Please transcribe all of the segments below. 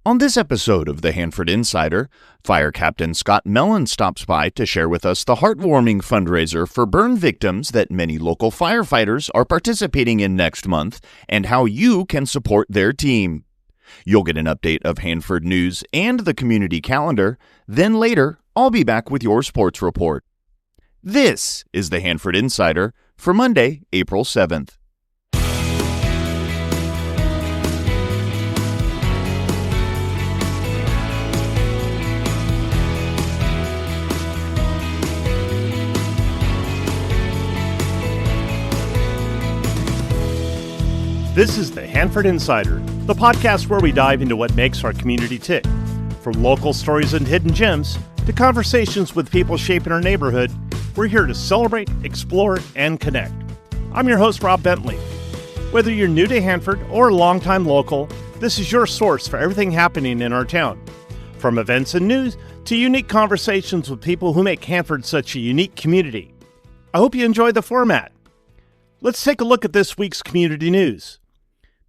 On this episode of the Hanford Insider, Fire Captain Scott Mellon stops by to share with us the heartwarming fundraiser for burn victims that many local firefighters are participating in next month and how you can support their team. You'll get an update of Hanford news and the community calendar. Then later, I'll be back with your sports report. This is the Hanford Insider for Monday, April 7th. This is the Hanford Insider, the podcast where we dive into what makes our community tick. From local stories and hidden gems to conversations with people shaping our neighborhood, we're here to celebrate, explore, and connect. I'm your host, Rob Bentley. Whether you're new to Hanford or a longtime local, this is your source for everything happening in our town. From events and news to unique conversations with people who make Hanford such a unique community. I hope you enjoy the format. Let's take a look at this week's community news.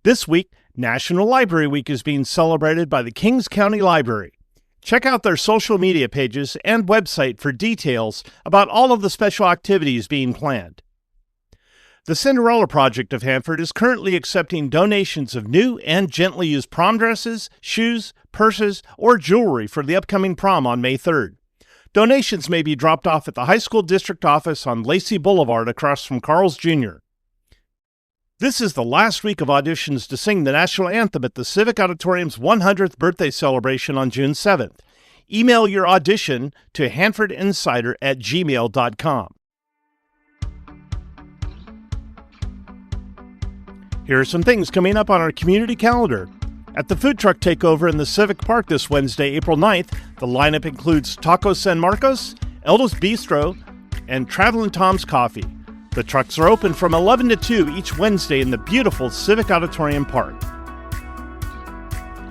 This week, National Library Week is being celebrated by the Kings County Library. Check out their social media pages and website for details about all of the special activities being planned. The Cinderella Project of Hanford is currently accepting donations of new and gently used prom dresses, shoes, purses, or jewelry for the upcoming prom on May 3rd. Donations may be dropped off at the high school district office on Lacey Boulevard across from Carl's Jr. This is the last week of auditions to sing the national anthem at the Civic Auditorium's 100th birthday celebration on June 7th. Email your audition to hanfordinsider@gmail.com. Here are some things coming up on our community calendar. At the food truck takeover in the Civic Park this Wednesday, April 9th, the lineup includes Tacos San Marcos, Eldo's Bistro, and Travelin' Tom's Coffee. The trucks are open from 11 to 2 each Wednesday in the beautiful Civic Auditorium Park.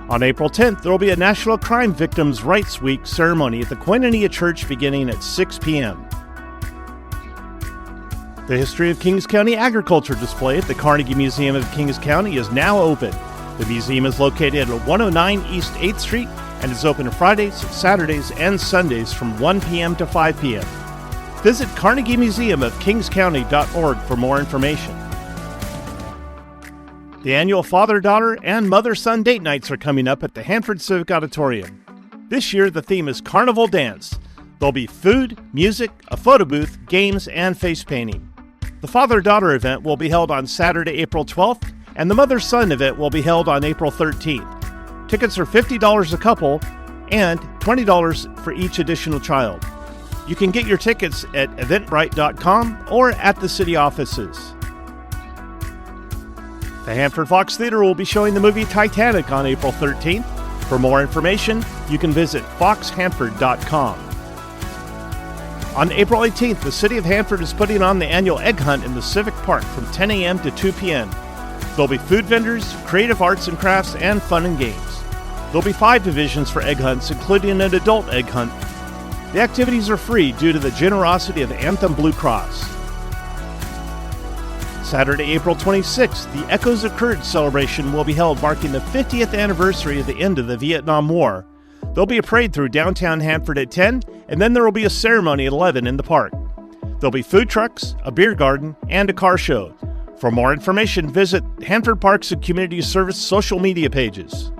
On April 10th, there will be a National Crime Victims' Rights Week ceremony at the Koinonia Church beginning at 6 p.m. The History of Kings County Agriculture display at the Carnegie Museum of Kings County is now open. The museum is located at 109 East 8th Street and is open Fridays, Saturdays, and Sundays from 1 p.m. to 5 p.m. Visit CarnegieMuseumofKingsCounty.org for more information. The annual Father-Daughter and Mother-Son Date Nights are coming up at the Hanford Civic Auditorium. This year, the theme is Carnival Dance. There'll be food, music, a photo booth, games, and face painting. The Father-Daughter event will be held on Saturday, April 12th, and the Mother-Son event will be held on April 13th. Tickets are $50 a couple and $20 for each additional child. You can get your tickets at eventbrite.com or at the city offices. The Hanford Fox Theater will be showing the movie Titanic on April 13th. For more information, you can visit foxhanford.com. On April 18th, the City of Hanford is putting on the annual Egg Hunt in the Civic Park from 10 a.m. to 2 p.m. There'll be food vendors, creative arts and crafts, and fun and games. There'll be 5 divisions for egg hunts, including an adult egg hunt. The activities are free due to the generosity of Anthem Blue Cross. Saturday, April 26th, the Echoes of Courage celebration will be held, marking the 50th anniversary of the end of the Vietnam War. There'll be a parade through downtown Hanford at 10, and then there will be a ceremony at 11 in the park. There'll be food trucks, a beer garden, and a car show. For more information, visit Hanford Parks and Community Service social media pages.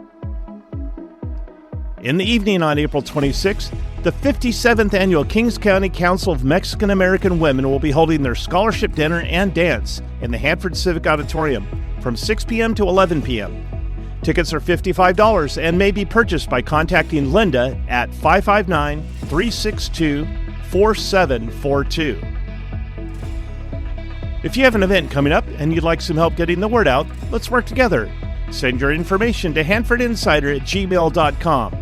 In the evening on April 26th, the 57th Annual Kings County Council of Mexican American Women will be holding their scholarship dinner and dance in the Hanford Civic Auditorium from 6 p.m. to 11 p.m. Tickets are $55 and may be purchased by contacting Linda at 559-362-4742. If you have an event coming up and you'd like some help getting the word out, let's work together. Send your information to hanfordinsider@gmail.com.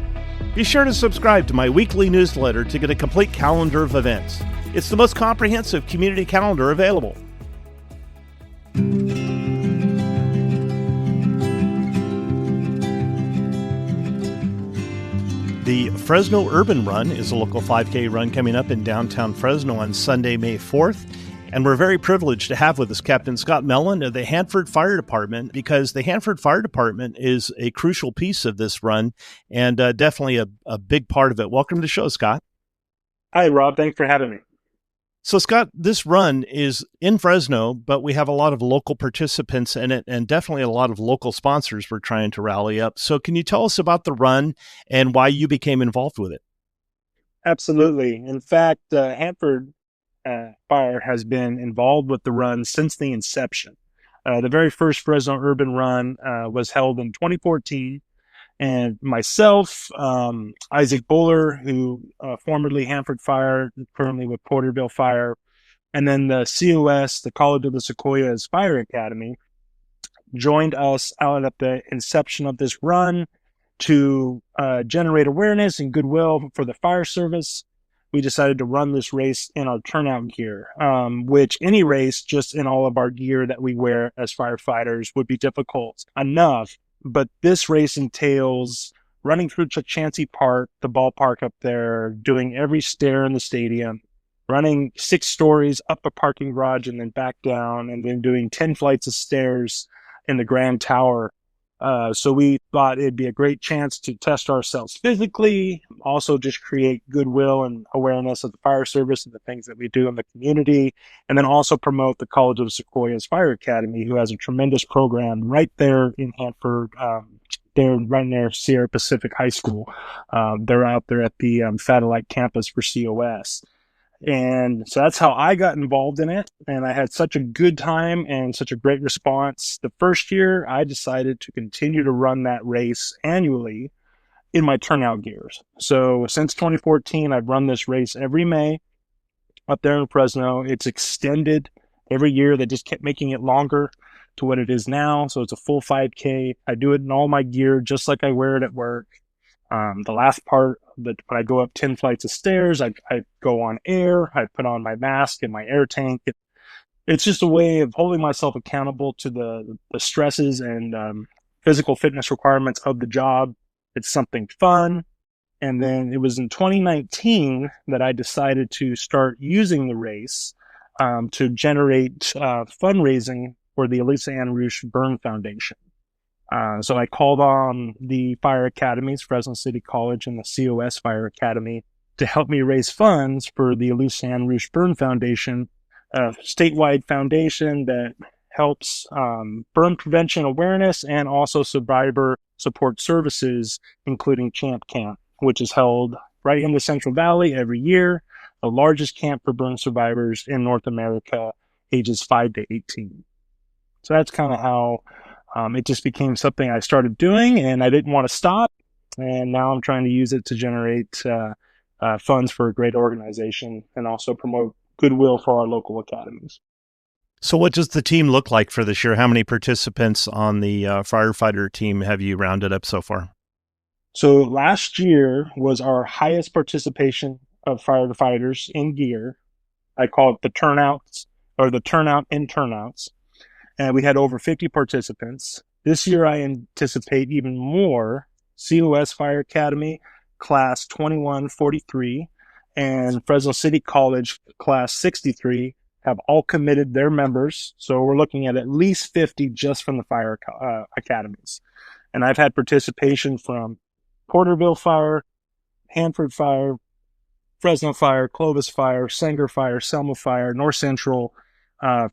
Be sure to subscribe to my weekly newsletter to get a complete calendar of events. It's the most comprehensive community calendar available. The Fresno Urban Run is a local 5K run coming up in downtown Fresno on Sunday, May 4th. And we're very privileged to have with us Captain Scott Mellon of the Hanford Fire Department, because the Hanford Fire Department is a crucial piece of this run and definitely a big part of it. Welcome to the show, Scott. Hi, Rob. Thanks for having me. So, Scott, this run is in Fresno, but we have a lot of local participants in it and definitely a lot of local sponsors we're trying to rally up. So can you tell us about the run and why you became involved with it? Absolutely. In fact, Hanford Fire has been involved with the run since the inception. The very first Fresno Urban Run was held in 2014. And myself, Isaac Buller, who formerly Hanford Fire, currently with Porterville Fire, and then the COS, the College of the Sequoias Fire Academy, joined us out at the inception of this run to generate awareness and goodwill for the fire service. We decided to run this race in our turnout gear, which any race just in all of our gear that we wear as firefighters would be difficult enough. But this race entails running through Chancey Park, the ballpark up there, doing every stair in the stadium, running 6 stories up a parking garage and then back down, and then doing 10 flights of stairs in the Grand Tower. So we thought it'd be a great chance to test ourselves physically, also just create goodwill and awareness of the fire service and the things that we do in the community, and then also promote the College of Sequoias Fire Academy, who has a tremendous program right there in Hanford. They're right near Sierra Pacific High School. They're out there at the satellite campus for COS. And so that's how I got involved in it. And I had such a good time and such a great response. The first year, I decided to continue to run that race annually in my turnout gears. So since 2014, I've run this race every May up there in Fresno. It's extended every year. They just kept making it longer to what it is now. So it's a full 5K. I do it in all my gear, just like I wear it at work. The last part, when I go up 10 flights of stairs, I go on air, I put on my mask and my air tank. It's just a way of holding myself accountable to the stresses and physical fitness requirements of the job. It's something fun. And then it was in 2019 that I decided to start using the race to generate fundraising for the Alisa and Ruch Burn Foundation. So I called on the fire academies, Fresno City College and the COS Fire Academy, to help me raise funds for the Alisa and Ruch Burn Foundation, a statewide foundation that helps burn prevention awareness and also survivor support services, including Champ Camp, which is held right in the Central Valley every year, the largest camp for burn survivors in North America, ages 5 to 18. So that's kind of how it just became something I started doing, and I didn't want to stop. And now I'm trying to use it to generate funds for a great organization and also promote goodwill for our local academies. So what does the team look like for this year? How many participants on the firefighter team have you rounded up so far? So last year was our highest participation of firefighters in gear. I call it the turnouts, or the turnout in turnouts. And we had over 50 participants. This year, I anticipate even more. COS Fire Academy, class 2143, and Fresno City College, class 63, have all committed their members. So we're looking at least 50 just from the fire academies. And I've had participation from Porterville Fire, Hanford Fire, Fresno Fire, Clovis Fire, Sanger Fire, Selma Fire, North Central,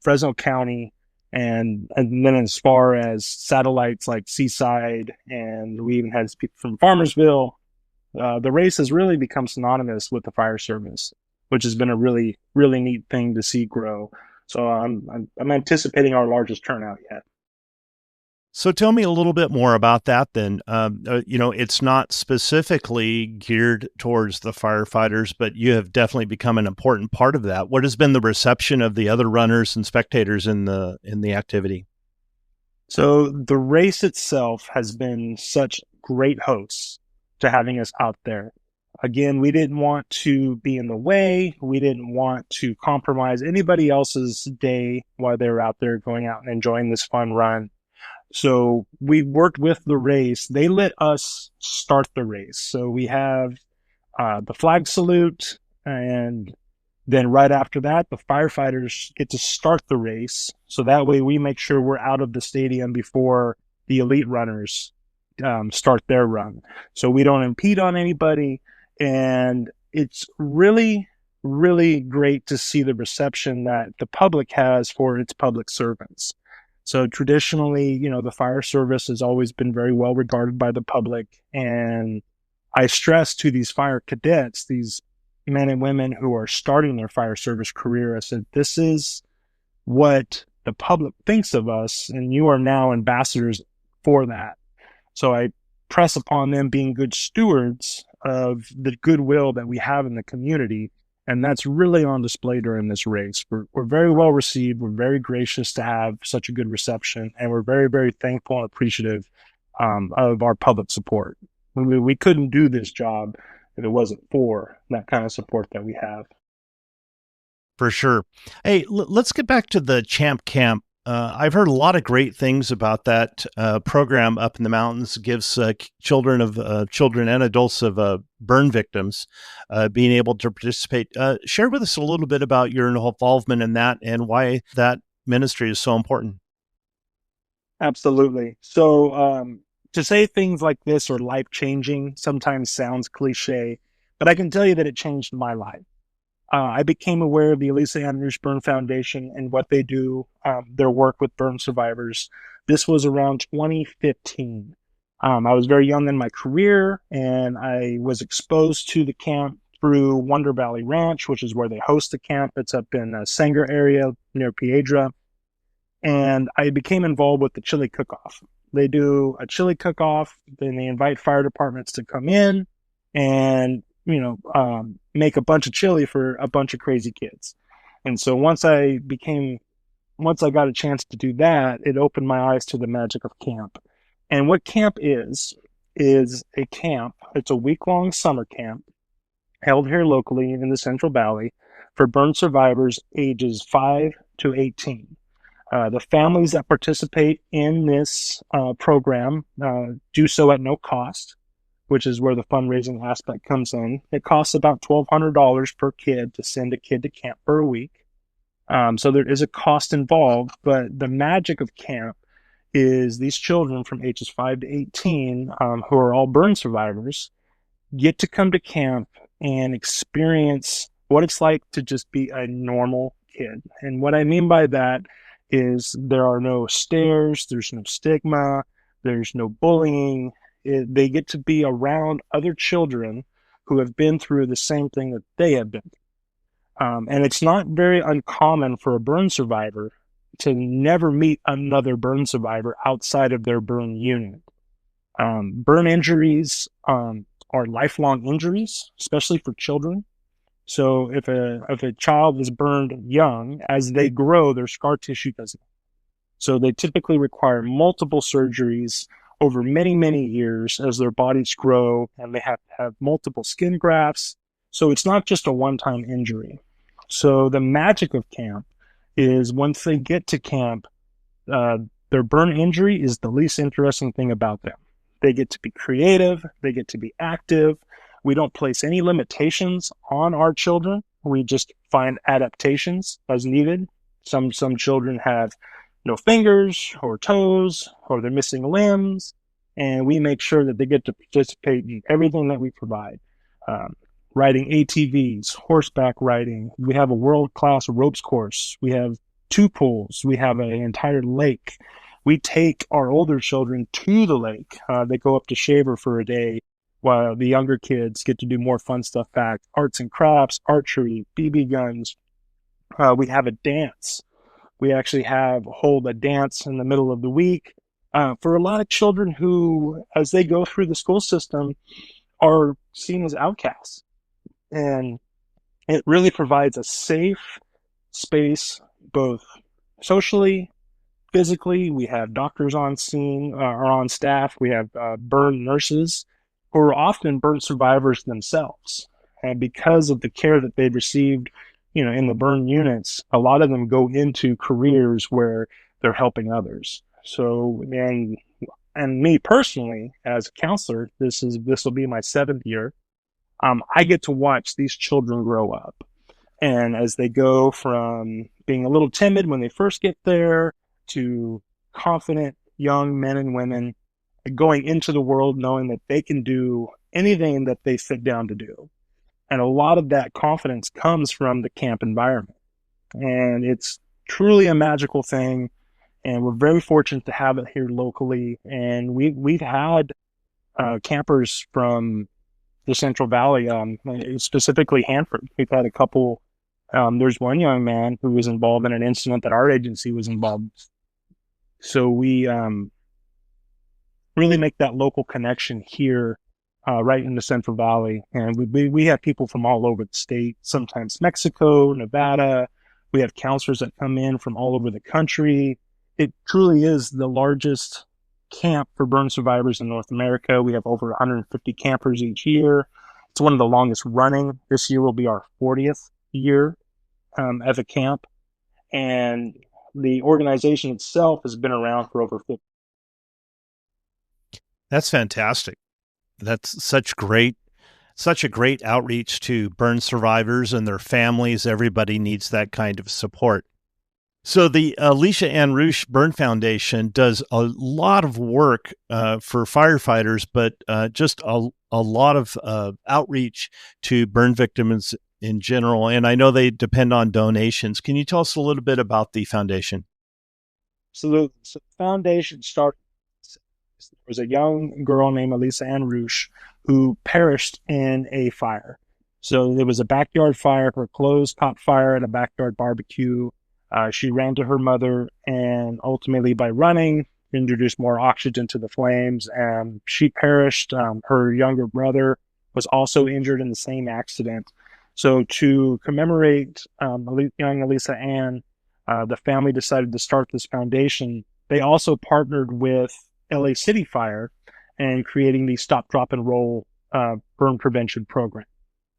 Fresno County, and then as far as satellites like Seaside, and we even had people from Farmersville. The race has really become synonymous with the fire service, which has been a really, really neat thing to see grow. So I'm anticipating our largest turnout yet. So tell me a little bit more about that then. It's not specifically geared towards the firefighters, but you have definitely become an important part of that. What has been the reception of the other runners and spectators in the activity? So the race itself has been such great hosts to having us out there. Again, we didn't want to be in the way. We didn't want to compromise anybody else's day while they were out there going out and enjoying this fun run. So we worked with the race. They let us start the race. So we have the flag salute, and Then right after that, the firefighters get to start the race. So that way we make sure we're out of the stadium before the elite runners start their run. So we don't impede on anybody. And it's really, really great to see the reception that the public has for its public servants. So traditionally, the fire service has always been very well regarded by the public. And I stress to these fire cadets, these men and women who are starting their fire service career, I said, this is what the public thinks of us, and you are now ambassadors for that. So I press upon them being good stewards of the goodwill that we have in the community, and that's really on display during this race. We're very well received. We're very gracious to have such a good reception, and we're very, very thankful and appreciative of our public support. We couldn't do this job if it wasn't for that kind of support that we have. For sure. Hey, let's get back to the Champ Camp. I've heard a lot of great things about that program up in the mountains. It gives children and adults of burn victims being able to participate. Share with us a little bit about your involvement in that and why that ministry is so important. Absolutely. So to say things like this are life-changing sometimes sounds cliche, but I can tell you that it changed my life. I became aware of the Alisa and Ruch Burn Foundation and what they do, their work with burn survivors. This was around 2015. I was very young in my career, and I was exposed to the camp through Wonder Valley Ranch, which is where they host the camp. It's up in Sanger area near Piedra. And I became involved with the chili cook-off. They do a chili cook-off, then they invite fire departments to come in and make a bunch of chili for a bunch of crazy kids. And so once I got a chance to do that, it opened my eyes to the magic of camp. And what camp is a camp. It's a week-long summer camp held here locally in the Central Valley for burn survivors ages 5 to 18. The families that participate in this program do so at no cost, which is where the fundraising aspect comes in. It costs about $1,200 per kid to send a kid to camp for a week. So there is a cost involved, but the magic of camp is these children from ages 5 to 18, who are all burn survivors, get to come to camp and experience what it's like to just be a normal kid. And what I mean by that is there are no stares, there's no stigma, there's no bullying. They get to be around other children who have been through the same thing that they have been through. And it's not very uncommon for a burn survivor to never meet another burn survivor outside of their burn unit. Burn injuries are lifelong injuries, especially for children. So if a child is burned young, as they grow, their scar tissue doesn't. So they typically require multiple surgeries over many, many years as their bodies grow, and they have to have multiple skin grafts. So it's not just a one-time injury. So the magic of camp is once they get to camp, their burn injury is the least interesting thing about them. They get to be creative. They get to be active. We don't place any limitations on our children. We just find adaptations as needed. Some children have no fingers or toes, or they're missing limbs, and we make sure that they get to participate in everything that we provide. Riding ATVs, horseback riding. We have a world-class ropes course. We have 2 pools. We have an entire lake. We take our older children to the lake. They go up to Shaver for a day, while the younger kids get to do more fun stuff back. Arts and crafts, archery, BB guns. We have a dance. We actually hold a dance in the middle of the week for a lot of children who, as they go through the school system, are seen as outcasts. And it really provides a safe space, both socially, physically. We have doctors on scene or on staff. We have burn nurses who are often burn survivors themselves. And because of the care that they've received, in the burn units, a lot of them go into careers where they're helping others. So, and me personally, as a counselor, this will be my 7th year. I get to watch these children grow up. And as they go from being a little timid when they first get there to confident young men and women going into the world knowing that they can do anything that they sit down to do. And a lot of that confidence comes from the camp environment. And it's truly a magical thing. And we're very fortunate to have it here locally. And we've had campers from the Central Valley, specifically Hanford. We've had a couple. There's one young man who was involved in an incident that our agency was involved in. So we really make that local connection here, right in the Central Valley. And we have people from all over the state, sometimes Mexico, Nevada. We have counselors that come in from all over the country. It truly is the largest camp for burn survivors in North America. We have over 150 campers each year. It's one of the longest running. This year will be our 40th year as a camp. And the organization itself has been around for over 50. That's fantastic. That's such a great outreach to burn survivors and their families. Everybody needs that kind of support. So the Alisa and Ruch Burn Foundation does a lot of work for firefighters, but just a lot of outreach to burn victims in general. And I know they depend on donations. Can you tell us a little bit about the foundation? Absolutely. So the foundation started. There was a young girl named Alisa and Ruch who perished in a fire. So there was a backyard fire. Her clothes caught fire at a backyard barbecue. She ran to her mother, and ultimately by running, introduced more oxygen to the flames, and she perished. Her younger brother was also injured in the same accident. So to commemorate young Alisa Ann, the family decided to start this foundation. They also partnered with LA City Fire and creating the Stop, Drop, and Roll burn prevention program.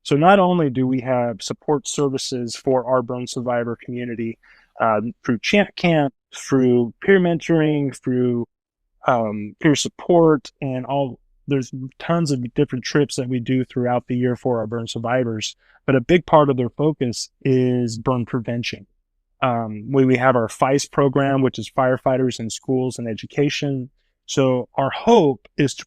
So not only do we have support services for our burn survivor community through Champ Camp, through peer mentoring, through peer support, and there's tons of different trips that we do throughout the year for our burn survivors. But a big part of their focus is burn prevention. We have our FICE program, which is firefighters in schools and education. So our hope is to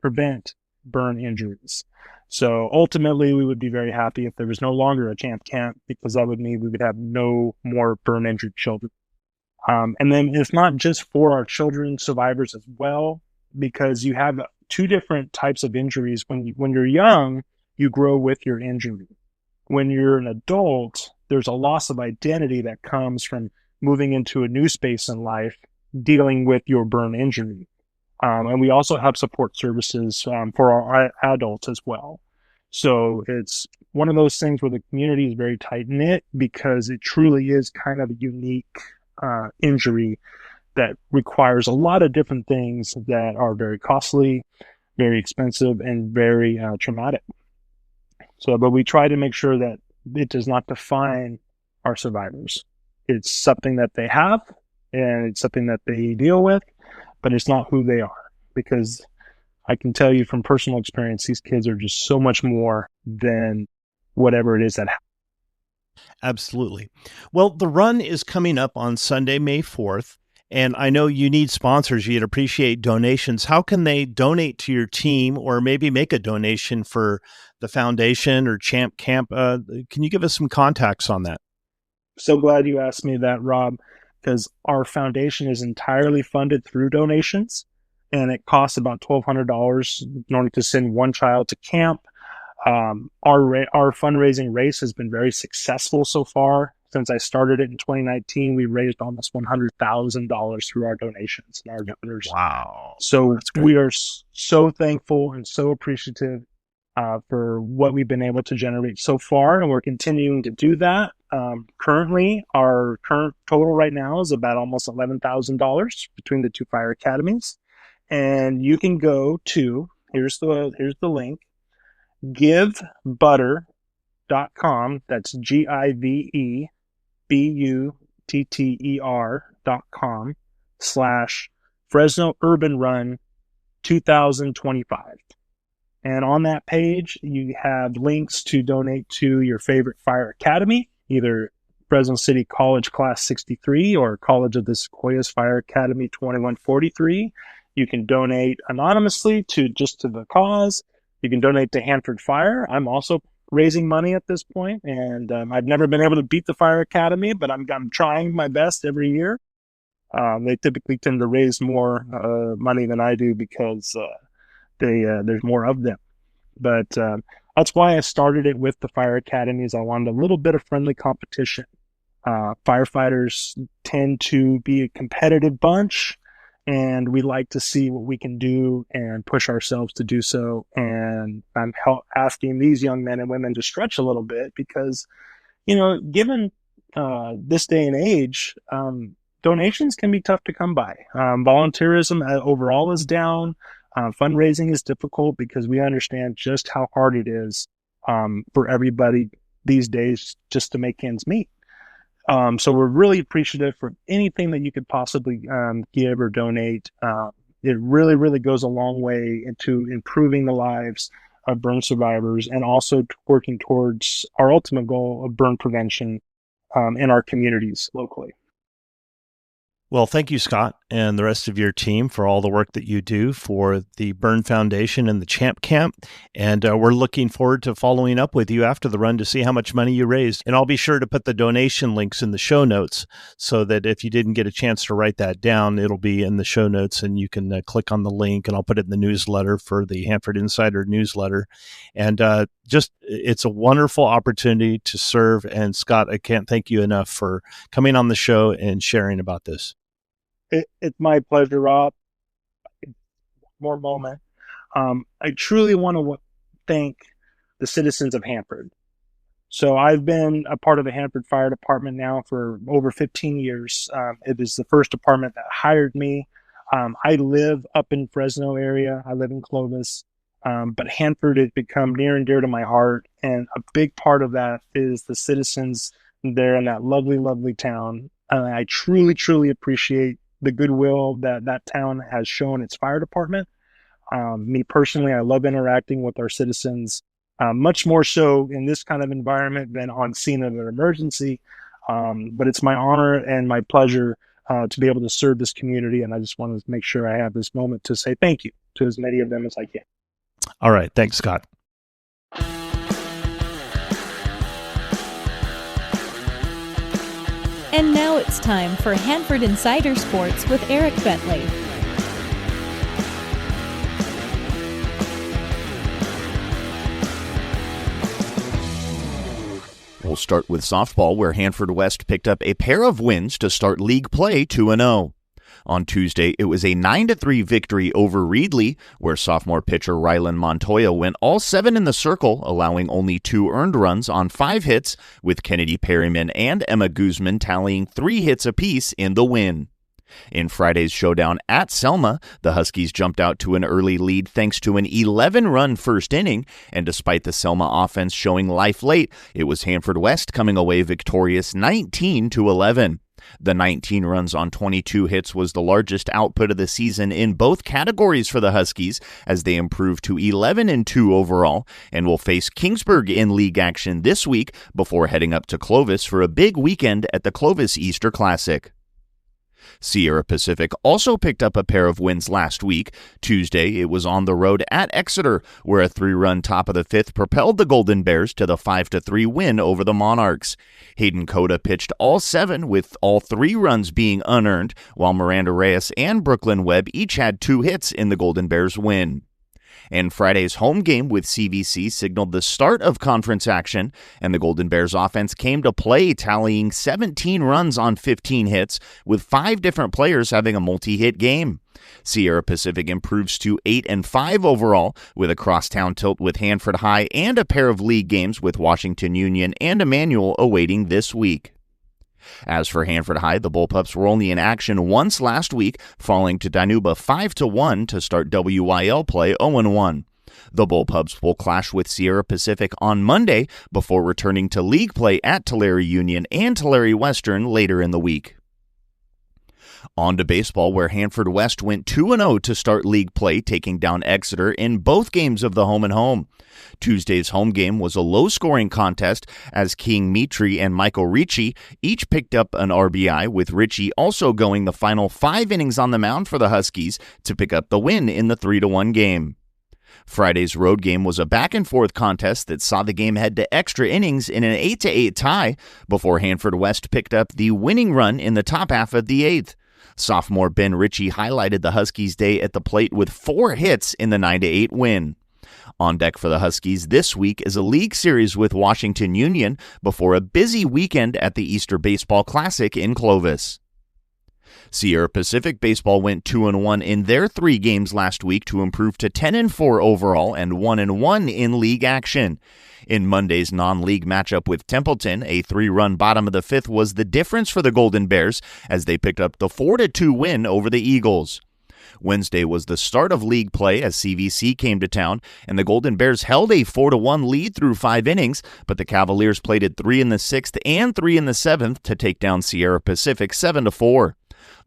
prevent burn injuries. So ultimately, we would be very happy if there was no longer a Champ Camp, because that would mean we would have no more burn injured children. And then it's not just for our children survivors as well, because you have two different types of injuries. When you're young, you grow with your injury. When you're an adult, there's a loss of identity that comes from moving into a new space in life, dealing with your burn injury. And we also have support services for our adults as well. So it's one of those things where the community is very tight-knit, because it truly is kind of a unique injury that requires a lot of different things that are very costly, very expensive, and very traumatic. So, but we try to make sure that it does not define our survivors. It's something that they have, and it's something that they deal with, but it's not who they are. Because I can tell you from personal experience, these kids are just so much more than whatever it is that happens. Absolutely. Well, the run is coming up on Sunday, May 4th, and I know you need sponsors. You'd appreciate donations. How can they donate to your team, or maybe make a donation for the foundation or Champ Camp? Can you give us some contacts on that? So glad you asked me that, Rob, because our foundation is entirely funded through donations, and it costs about $1,200 in order to send one child to camp. Our fundraising race has been very successful so far. Since I started it in 2019, we raised almost $100,000 through our donations and our donors. Wow. So we are so thankful and so appreciative for what we've been able to generate so far, and we're continuing to do that. Currently, our current total right now is about almost $11,000 between the two fire academies. And you can go to, here's the link, givebutter.com. That's givebutter.com / Fresno Urban Run 2025. And on that page, you have links to donate to your favorite fire academy, either Fresno City College Class 63 or College of the Sequoias Fire Academy 2143. You can donate anonymously to the cause. You can donate to Hanford Fire. I'm also raising money at this point, and I've never been able to beat the Fire Academy, but I'm trying my best every year. They typically tend to raise more money than I do because there's more of them. But that's why I started it with the Fire Academies. I wanted a little bit of friendly competition. Firefighters tend to be a competitive bunch, and we like to see what we can do and push ourselves to do so. And I'm asking these young men and women to stretch a little bit because, given this day and age, donations can be tough to come by. Volunteerism overall is down. Fundraising is difficult because we understand just how hard it is for everybody these days just to make ends meet. So we're really appreciative for anything that you could possibly give or donate. It really, really goes a long way into improving the lives of burn survivors and also working towards our ultimate goal of burn prevention in our communities locally. Well, thank you, Scott, and the rest of your team for all the work that you do for the Burn Foundation and the Champ Camp. And we're looking forward to following up with you after the run to see how much money you raised. And I'll be sure to put the donation links in the show notes so that if you didn't get a chance to write that down, it'll be in the show notes and you can click on the link, and I'll put it in the newsletter for the Hanford Insider newsletter. And it's a wonderful opportunity to serve. And Scott, I can't thank you enough for coming on the show and sharing about this. It's my pleasure, Rob. More moment. I truly want to thank the citizens of Hanford. So I've been a part of the Hanford Fire Department now for over 15 years. It is the first department that hired me. I live up in Fresno area. I live in Clovis. But Hanford has become near and dear to my heart. And a big part of that is the citizens there in that lovely, lovely town. I truly, truly appreciate the goodwill that town has shown its fire department. Me personally, I love interacting with our citizens, much more so in this kind of environment than on scene of an emergency. But it's my honor and my pleasure to be able to serve this community. And I just want to make sure I have this moment to say thank you to as many of them as I can. All right. Thanks, Scott. And now it's time for Hanford Insider Sports with Eric Bentley. We'll start with softball, where Hanford West picked up a pair of wins to start league play 2-0. On Tuesday, it was a 9-3 victory over Reedley, where sophomore pitcher Rylan Montoya went all 7 in the circle, allowing only 2 earned runs on 5 hits, with Kennedy Perryman and Emma Guzman tallying 3 hits apiece in the win. In Friday's showdown at Selma, the Huskies jumped out to an early lead thanks to an 11-run first inning, and despite the Selma offense showing life late, it was Hanford West coming away victorious 19-11. The 19 runs on 22 hits was the largest output of the season in both categories for the Huskies, as they improved to 11-2 overall and will face Kingsburg in league action this week before heading up to Clovis for a big weekend at the Clovis Easter Classic. Sierra Pacific also picked up a pair of wins last week. Tuesday, it was on the road at Exeter, where a 3-run top of the 5th propelled the Golden Bears to the 5-3 win over the Monarchs. Hayden Coda pitched all 7, with all 3 runs being unearned, while Miranda Reyes and Brooklyn Webb each had 2 hits in the Golden Bears win. And Friday's home game with CVC signaled the start of conference action, and the Golden Bears offense came to play, tallying 17 runs on 15 hits, with 5 different players having a multi-hit game. Sierra Pacific improves to 8-5 overall, with a crosstown tilt with Hanford High and a pair of league games with Washington Union and Emmanuel awaiting this week. As for Hanford High, the Bullpups were only in action once last week, falling to Danuba 5-1 to start WYL play 0-1. The Bullpups will clash with Sierra Pacific on Monday before returning to league play at Tulare Union and Tulare Western later in the week. On to baseball, where Hanford West went 2-0 to start league play, taking down Exeter in both games of the home and home. Tuesday's home game was a low-scoring contest as King Mitri and Michael Ricci each picked up an RBI, with Ricci also going the final 5 innings on the mound for the Huskies to pick up the win in the 3-1 game. Friday's road game was a back-and-forth contest that saw the game head to extra innings in an 8-8 tie before Hanford West picked up the winning run in the top half of the 8th. Sophomore Ben Ritchie highlighted the Huskies' day at the plate with 4 hits in the 9-8 win. On deck for the Huskies this week is a league series with Washington Union before a busy weekend at the Easter Baseball Classic in Clovis. Sierra Pacific Baseball went 2-1 in their 3 games last week to improve to 10-4 overall and 1-1 in league action. In Monday's non-league matchup with Templeton, a 3-run bottom of the 5th was the difference for the Golden Bears as they picked up the 4-2 win over the Eagles. Wednesday was the start of league play as CVC came to town, and the Golden Bears held a 4-1 lead through 5 innings, but the Cavaliers played it 3 in the 6th and 3 in the 7th to take down Sierra Pacific 7-4.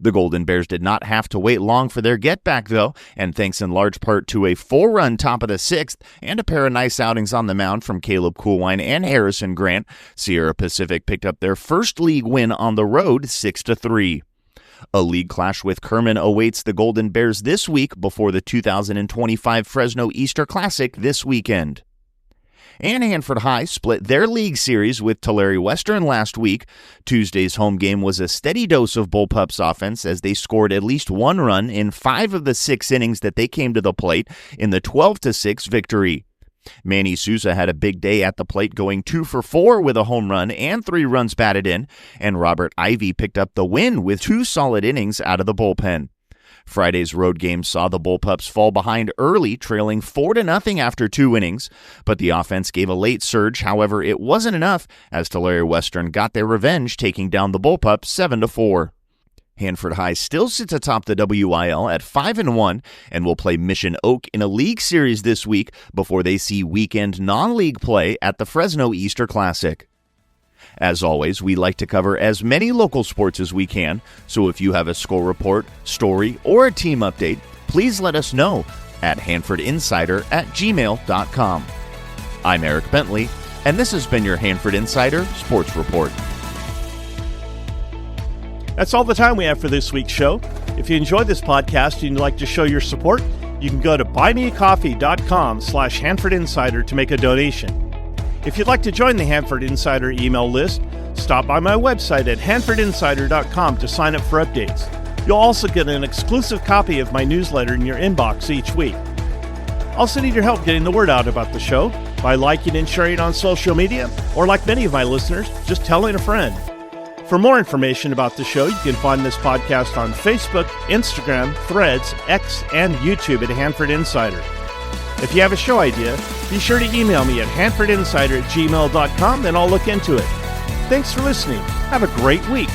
The Golden Bears did not have to wait long for their get-back, though, and thanks in large part to a 4-run top of the 6th and a pair of nice outings on the mound from Caleb Coolwine and Harrison Grant, Sierra Pacific picked up their first league win on the road 6-3. A league clash with Kerman awaits the Golden Bears this week before the 2025 Fresno Easter Classic this weekend. And Hanford High split their league series with Tulare Western last week. Tuesday's home game was a steady dose of Bullpups offense as they scored at least 1 run in 5 of the 6 innings that they came to the plate in the 12-6 victory. Manny Souza had a big day at the plate, going 2 for 4 with a home run and 3 runs batted in, and Robert Ivy picked up the win with 2 solid innings out of the bullpen. Friday's road game saw the Bullpups fall behind early, trailing 4-0 after 2 innings, but the offense gave a late surge. However, it wasn't enough as Tulare Western got their revenge, taking down the Bullpups 7-4. Hanford High still sits atop the WIL at 5-1 and will play Mission Oak in a league series this week before they see weekend non-league play at the Fresno Easter Classic. As always, we like to cover as many local sports as we can, so if you have a score report, story, or a team update, please let us know at hanfordinsider@gmail.com. I'm Eric Bentley, and this has been your Hanford Insider Sports Report. That's all the time we have for this week's show. If you enjoyed this podcast and you'd like to show your support, you can go to buymeacoffee.com/Hanford Insider to make a donation. If you'd like to join the Hanford Insider email list, stop by my website at hanfordinsider.com to sign up for updates. You'll also get an exclusive copy of my newsletter in your inbox each week. Also need your help getting the word out about the show by liking and sharing on social media, or like many of my listeners, just telling a friend. For more information about the show, you can find this podcast on Facebook, Instagram, Threads, X, and YouTube at Hanford Insider. If you have a show idea, be sure to email me at hanfordinsider@gmail.com and I'll look into it. Thanks for listening. Have a great week.